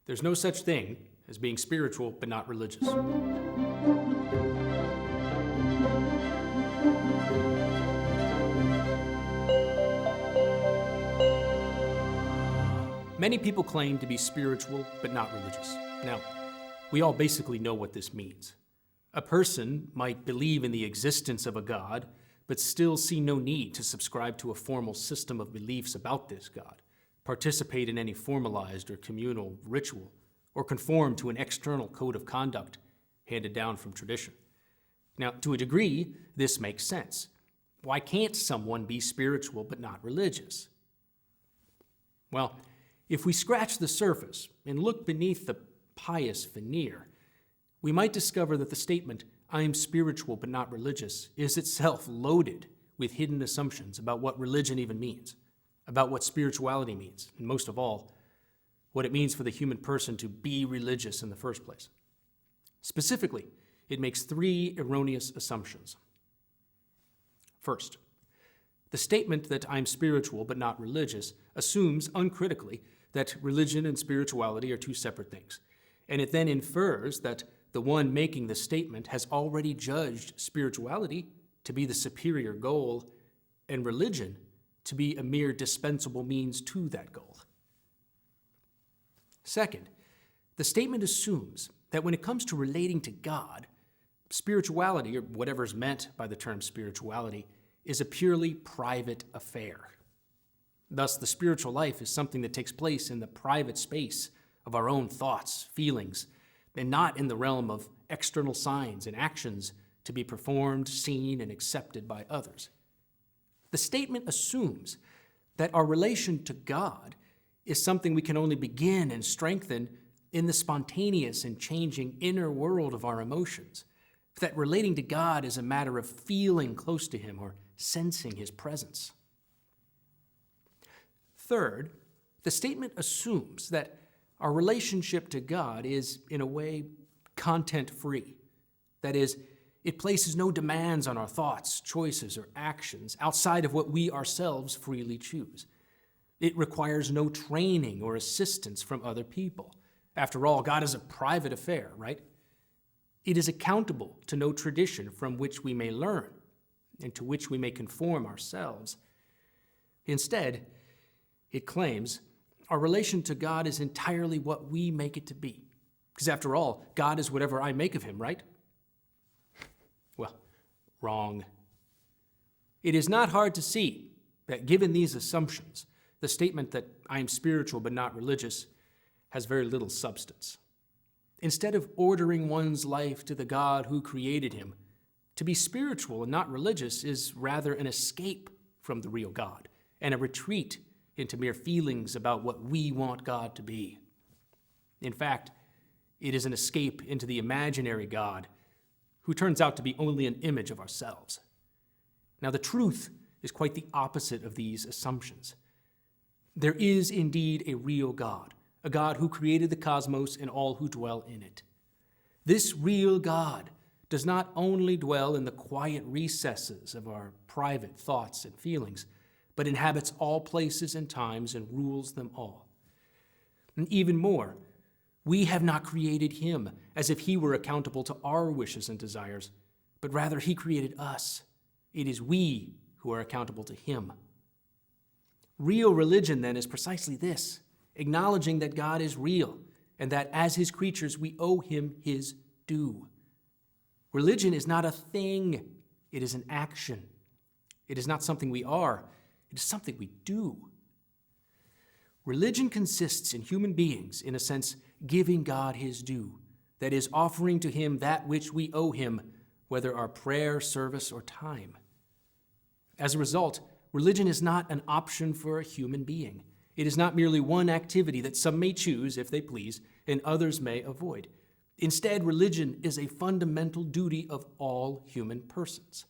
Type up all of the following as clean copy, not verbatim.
There's no such thing as being spiritual but not religious. Many people claim to be spiritual but not religious. Now, we all basically know what this means. A person might believe in the existence of a God, but still see no need to subscribe to a formal system of beliefs about this God, participate in any formalized or communal ritual, or conform to an external code of conduct handed down from tradition. Now, to a degree, this makes sense. Why can't someone be spiritual but not religious? Well, if we scratch the surface and look beneath the pious veneer, we might discover that the statement, "I am spiritual but not religious," is itself loaded with hidden assumptions about what religion even means, about what spirituality means, and most of all, what it means for the human person to be religious in the first place. Specifically, it makes three erroneous assumptions. First, the statement that I'm spiritual but not religious assumes uncritically that religion and spirituality are two separate things, and it then infers that the one making the statement has already judged spirituality to be the superior goal and religion to be a mere dispensable means to that goal. Second, the statement assumes that when it comes to relating to God, spirituality, or whatever is meant by the term spirituality, is a purely private affair. Thus, the spiritual life is something that takes place in the private space of our own thoughts, feelings, and not in the realm of external signs and actions to be performed, seen, and accepted by others. The statement assumes that our relation to God is something we can only begin and strengthen in the spontaneous and changing inner world of our emotions, that relating to God is a matter of feeling close to Him or sensing His presence. Third, the statement assumes that our relationship to God is, in a way, content-free. That is, it places no demands on our thoughts, choices, or actions outside of what we ourselves freely choose. It requires no training or assistance from other people. After all, God is a private affair, right? It is accountable to no tradition from which we may learn and to which we may conform ourselves. Instead, it claims our relation to God is entirely what we make it to be. Because after all, God is whatever I make of Him, right? Well, wrong. It is not hard to see that given these assumptions, the statement that I am spiritual but not religious has very little substance. Instead of ordering one's life to the God who created him, to be spiritual and not religious is rather an escape from the real God and a retreat into mere feelings about what we want God to be. In fact, it is an escape into the imaginary God who turns out to be only an image of ourselves. Now, the truth is quite the opposite of these assumptions. There is indeed a real God, a God who created the cosmos and all who dwell in it. This real God does not only dwell in the quiet recesses of our private thoughts and feelings, but inhabits all places and times and rules them all. And even more, we have not created Him as if He were accountable to our wishes and desires, but rather He created us. It is we who are accountable to Him. Real religion, then, is precisely this, acknowledging that God is real and that as His creatures we owe Him His due. Religion is not a thing, it is an action. It is not something we are, it is something we do. Religion consists in human beings, in a sense, giving God His due, that is, offering to Him that which we owe Him, whether our prayer, service, or time. As a result, religion is not an option for a human being. It is not merely one activity that some may choose, if they please, and others may avoid. Instead, religion is a fundamental duty of all human persons.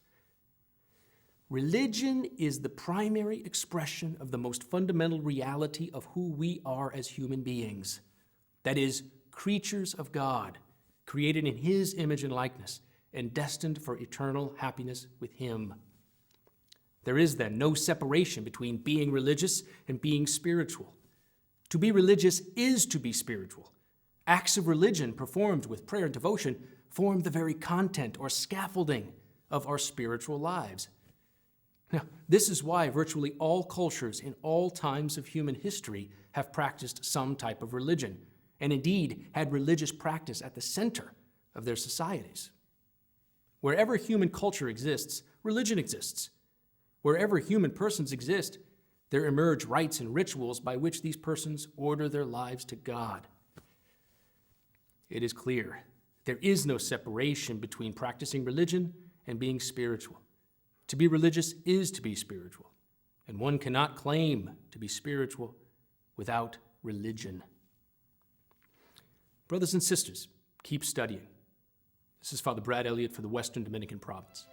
Religion is the primary expression of the most fundamental reality of who we are as human beings. That is, creatures of God, created in His image and likeness, and destined for eternal happiness with Him. There is then no separation between being religious and being spiritual. To be religious is to be spiritual, Acts of religion performed with prayer and devotion form the very content or scaffolding of our spiritual lives. Now, this is why virtually all cultures in all times of human history have practiced some type of religion, and indeed had religious practice at the center of their societies. Wherever human culture exists, religion exists. Wherever human persons exist, there emerge rites and rituals by which these persons order their lives to God. It is clear there is no separation between practicing religion and being spiritual. To be religious is to be spiritual, and one cannot claim to be spiritual without religion. Brothers and sisters, keep studying. This is Father Brad Elliott for the Western Dominican Province.